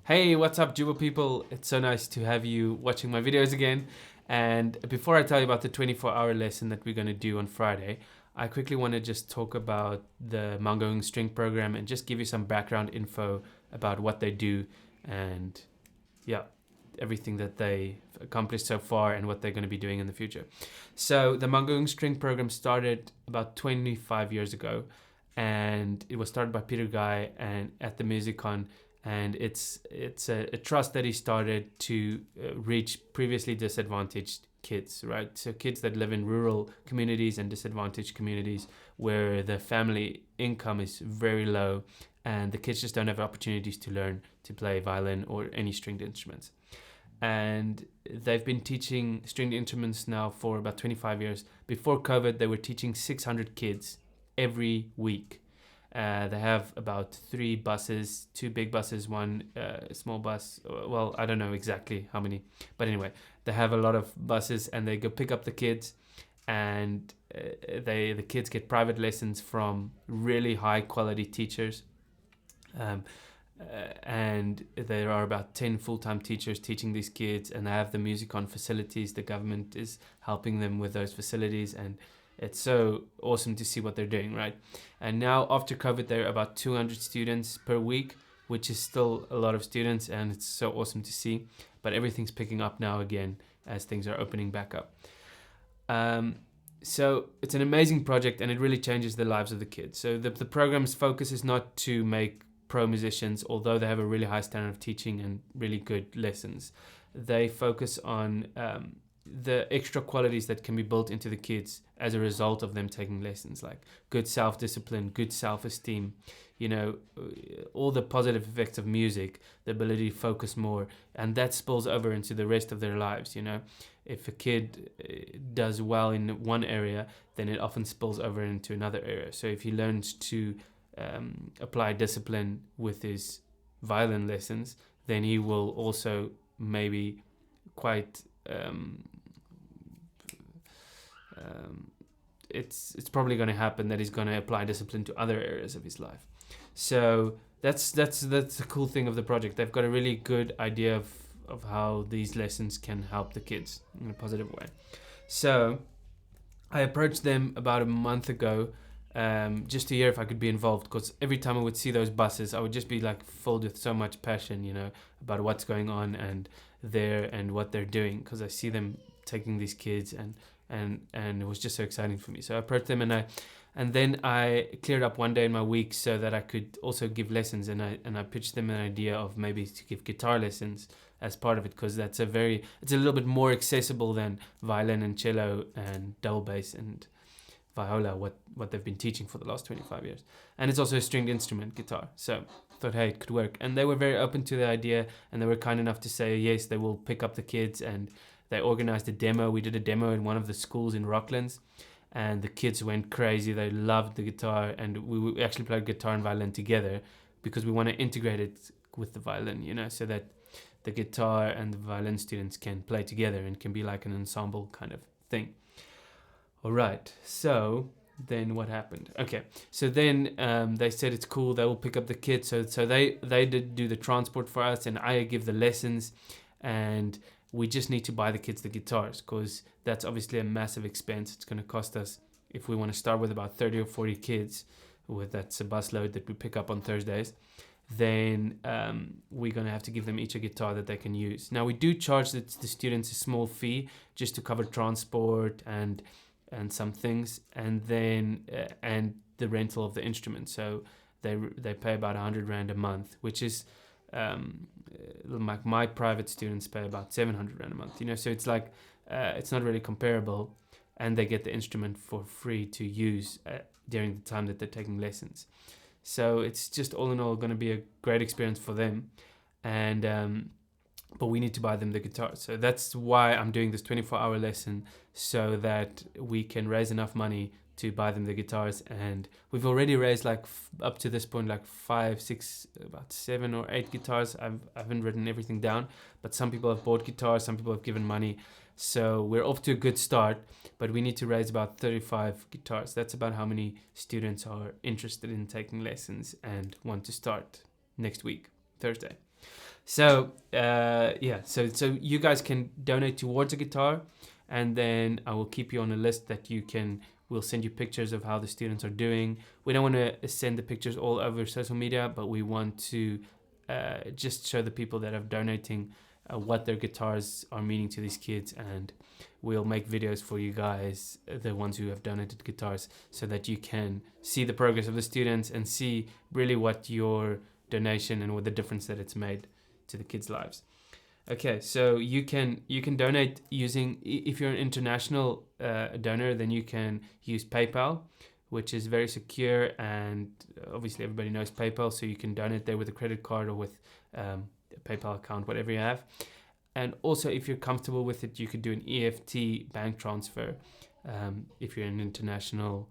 Hey, what's up, Jooba people? It's so nice to have you watching my videos again. And before I tell you about the 24-hour lesson that we're going to do on Friday, I quickly want to just talk about the Mongolian string program and just give you some background info about what they do and yeah, everything that they've accomplished so far and what they're going to be doing in the future. So the Mongolian string program started about 25 years ago, and it was started by Peter Guy and at the Musicon, and it's a trust that he started to reach previously disadvantaged kids, right? So kids that live in rural communities and disadvantaged communities where the family income is very low and the kids just don't have opportunities to learn to play violin or any stringed instruments. And they've been teaching stringed instruments now for about 25 years. Before COVID, they were teaching 600 kids every week. They have about 3 buses, 2 big buses, 1 small bus. Well, I don't know exactly how many, but anyway, they have a lot of buses, and they go pick up the kids, and the kids get private lessons from really high quality teachers. And there are about 10 full-time teachers teaching these kids, and they have the Musicon facilities. The government is helping them with those facilities, and it's so awesome to see what they're doing, right? And now after COVID, there are about 200 students per week, which is still a lot of students, and it's so awesome to see. But everything's picking up now again as things are opening back up. So it's an amazing project, and it really changes the lives of the kids. So the program's focus is not to make pro musicians, although they have a really high standard of teaching and really good lessons. They focus on the extra qualities that can be built into the kids as a result of them taking lessons, like good self-discipline, good self-esteem, all the positive effects of music, the ability to focus more, and that spills over into the rest of their lives. If a kid does well in one area, then it often spills over into another area. So if he learns to apply discipline with his violin lessons, then he will also maybe quite it's probably going to happen that he's going to apply discipline to other areas of his life. So that's the cool thing of the project. They've got a really good idea of how these lessons can help the kids in a positive way. So I approached them about a month ago, just to hear if I could be involved, because every time I would see those buses, I would just be like filled with so much passion, about what's going on and what they're doing, because I see them taking these kids, and it was just so exciting for me. So I approached them, and then I cleared up one day in my week so that I could also give lessons, and I pitched them an idea of maybe to give guitar lessons as part of it, because it's a little bit more accessible than violin and cello and double bass and viola, what they've been teaching for the last 25 years. And it's also a stringed instrument, guitar. So I thought, hey, it could work. And they were very open to the idea, and they were kind enough to say, yes, they will pick up the kids, and they organized a demo. We did a demo in one of the schools in Rocklands, and the kids went crazy. They loved the guitar, and we actually played guitar and violin together because we want to integrate it with the violin, so that the guitar and the violin students can play together and can be like an ensemble kind of thing. All right, so then what happened? Okay, so then they said it's cool, they will pick up the kids. So they did do the transport for us, and I give the lessons, and we just need to buy the kids the guitars, because that's obviously a massive expense. It's going to cost us, if we want to start with about 30 or 40 kids, that's a bus load that we pick up on Thursdays, then we're going to have to give them each a guitar that they can use. Now, we do charge the students a small fee just to cover transport and some things, and then and the rental of the instrument. So they pay about 100 Rand a month, which is like my private students pay about 700 Rand a month. So it's like it's not really comparable, and they get the instrument for free to use during the time that they're taking lessons. So it's just all in all going to be a great experience for them, and but we need to buy them the guitars. So that's why I'm doing this 24-hour lesson, so that we can raise enough money to buy them the guitars. And we've already raised up to this point, 5, 6, about 7 or 8 guitars. I haven't written everything down, but some people have bought guitars, some people have given money. So we're off to a good start, but we need to raise about 35 guitars. That's about how many students are interested in taking lessons and want to start next week, Thursday. So so you guys can donate towards a guitar, and then I will keep you on a list that we'll send you pictures of how the students are doing. We don't want to send the pictures all over social media, but we want to just show the people that are donating what their guitars are meaning to these kids, and we'll make videos for you guys, the ones who have donated guitars, so that you can see the progress of the students and see really what your donation and what the difference that it's made to the kids' lives. Okay, so you can donate using, if you're an international donor, then you can use PayPal, which is very secure, and obviously everybody knows PayPal, so you can donate there with a credit card or with a PayPal account, whatever you have. And also, if you're comfortable with it, you could do an EFT bank transfer if you're an international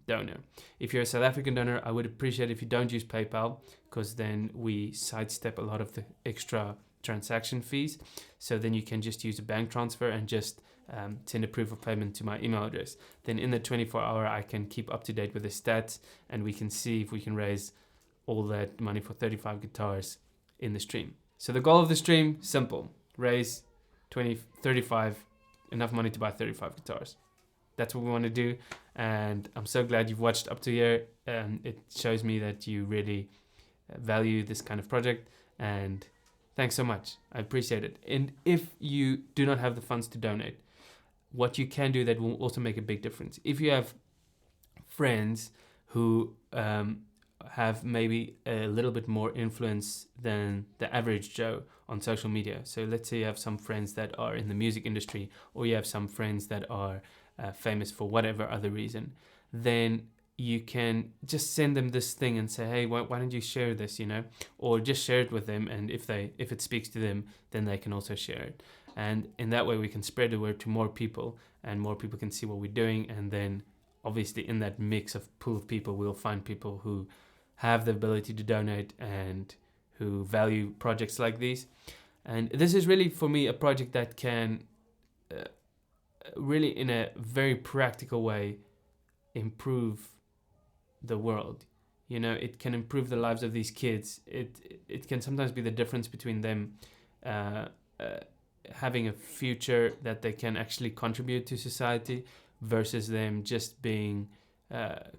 donor. If you're a South African donor, I would appreciate if you don't use PayPal, because then we sidestep a lot of the extra transaction fees. So then you can just use a bank transfer and just send a proof of payment to my email address. Then in the 24-hour, I can keep up to date with the stats, and we can see if we can raise all that money for 35 guitars in the stream. So the goal of the stream, simple: raise 35, enough money to buy 35 guitars. That's what we want to do, and I'm so glad you've watched up to here. It shows me that you really value this kind of project, and thanks so much. I appreciate it. And if you do not have the funds to donate, what you can do that will also make a big difference. If you have friends who have maybe a little bit more influence than the average Joe on social media. So let's say you have some friends that are in the music industry, or you have some friends that are famous for whatever other reason, then you can just send them this thing and say, hey, why don't you share this, or just share it with them. And if it speaks to them, then they can also share it. And in that way, we can spread the word to more people, and more people can see what we're doing. And then obviously in that mix of pool of people, we'll find people who have the ability to donate and who value projects like these. And this is really, for me, a project that can really, in a very practical way, improve the world. It can improve the lives of these kids. It can sometimes be the difference between them having a future that they can actually contribute to society, versus them just being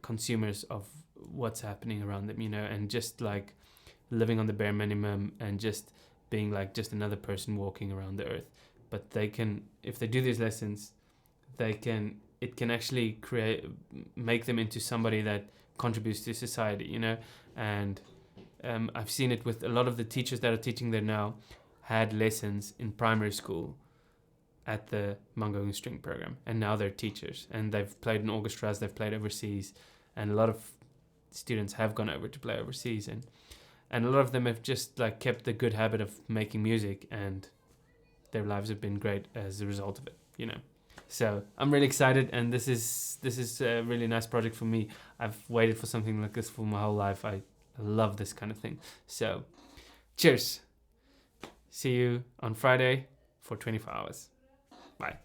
consumers of what's happening around them, and just like living on the bare minimum and just being like just another person walking around the earth. But they can, if they do these lessons, it can actually make them into somebody that contributes to society, and I've seen it with a lot of the teachers that are teaching there now, had lessons in primary school at the Mongolian string program, and now they're teachers, and they've played in orchestras, they've played overseas, and a lot of students have gone over to play overseas, and a lot of them have just like kept the good habit of making music, and their lives have been great as a result of it, So I'm really excited, and this is a really nice project for me. I've waited for something like this for my whole life. I love this kind of thing. So cheers. See you on Friday for 24 hours. Bye.